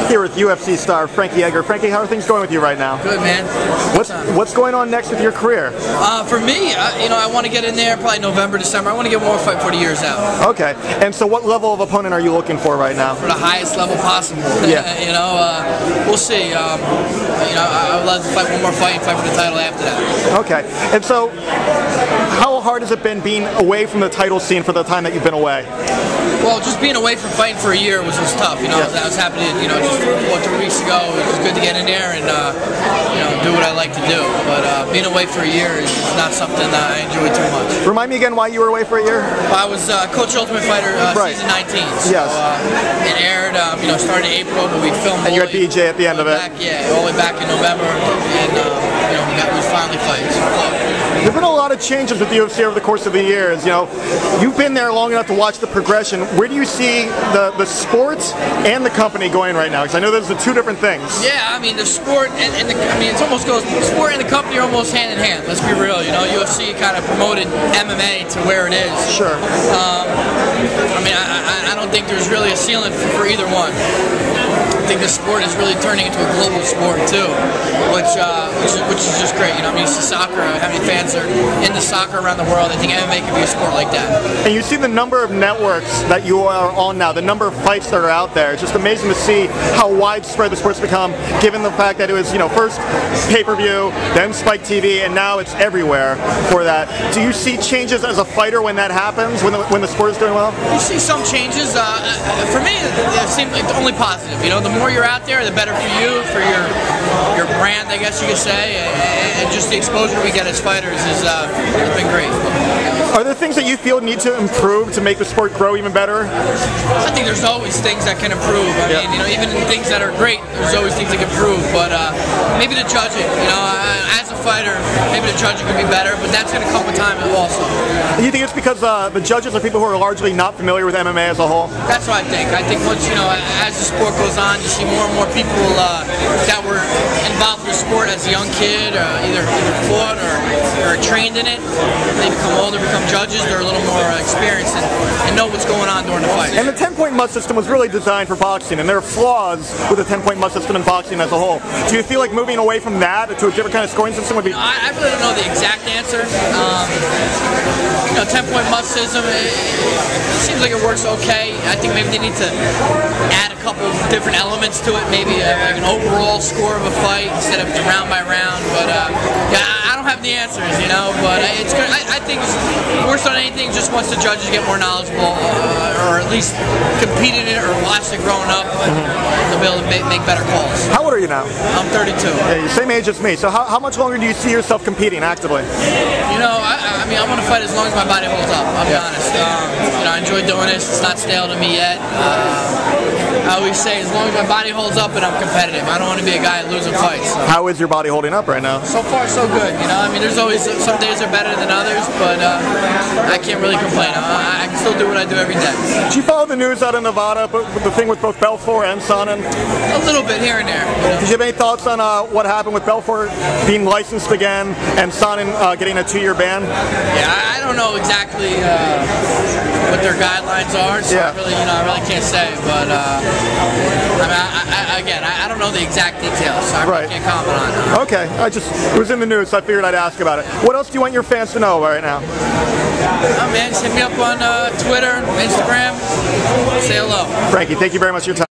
Here with UFC star Frankie Edgar. Frankie, how are things going with you right now? Good, man. What's going on next with your career? For me, I want to get in there probably November, December. I want to get one more fight for the year's out. Okay. And so what level of opponent are you looking for right now? For the highest level possible. Yeah. We'll see. I would love to fight one more fight and fight for the title after that. Okay. And so how hard has it been being away from the title scene for the time that you've been away? Well, just being away from fighting for a year was tough. That was happening, just 3 weeks ago. It was good to get in there and, do what I like to do. But being away for a year is not something that I enjoy too much. Remind me again why you were away for a year? I was Coach Ultimate Fighter season 19. So, yes. It aired, started in April, but we filmed. And you had BJ at the end of it. All the way back in November, and we finally fighting. There's been a lot of changes with the UFC over the course of the years. You've been there long enough to watch the progression. Where do you see the sports and the company going right now? Because I know those are two different things. Yeah, the sport and it's almost goes. The sport and the company are almost hand in hand. Let's be real. UFC kind of promoted MMA to where it is. Sure. I don't think there's really a ceiling for either one. I think the sport is really turning into a global sport too, which is just great. You see soccer, how many fans are into soccer around the world. I think MMA can be a sport like that. And you see the number of networks that you are on now, the number of fights that are out there. It's just amazing to see how widespread the sport's become, given the fact that it was, first pay-per-view, then Spike TV, and now it's everywhere for that. Do you see changes as a fighter when that happens, when the sport is doing well? You see some changes. For me, it seems like only positive. The more you're out there, the better for you, for your brand, I guess you could say, and just the exposure we get as fighters has been great. Are there things that you feel need to improve to make the sport grow even better? I think there's always things that can improve. Even in things that are great, there's always things that can improve. But maybe the judging, as a fighter, maybe the judging could be better, but that's going to come with time also. Do you think it's because the judges are people who are largely not familiar with MMA as a whole? That's what I think. I think once, as the sport goes on, you see more and more people that were involved in the sport as a young kid, either fought or trained in it. They become older, become judges. They're a little more experienced and know what's going on during the fight. And the 10-point must system was really designed for boxing, and there are flaws with the 10-point must system in boxing as a whole. Do you feel like moving away from that to a different kind of scoring system would be? I really don't know the exact answer. 10-point must system, it seems like it works okay. I think maybe they need to add a couple different elements to it, maybe like an overall score of a fight instead of round by round. But I don't have the answers, but it's good. I think worse than anything, just once the judges get more knowledgeable, or at least competed in it or watched it growing up, they'll be able to make better calls. How old are you now? I'm 32. Yeah, you're same age as me. So how much longer do you see yourself competing actively? I want to fight as long as my body holds up. I'll be honest. I enjoy doing this. It's not stale to me yet. I always say, as long as my body holds up and I'm competitive, I don't want to be a guy losing fights. So. How is your body holding up right now? So far, so good. There's always some days are better than others, but I can't really complain. I can still do what I do every day. Did you follow the news out of Nevada, the thing with both Belfort and Sonnen? A little bit here and there. Did you have any thoughts on what happened with Belfort being licensed again and Sonnen getting a 2-year ban? Yeah, I don't know exactly what their guidelines are, so I really can't say. But I don't know the exact details, so I really can't comment on it. Okay, it was in the news, so I figured I'd ask about it. What else do you want your fans to know right now? Oh man, just hit me up on Twitter, Instagram. Say hello. Frankie, thank you very much for your time.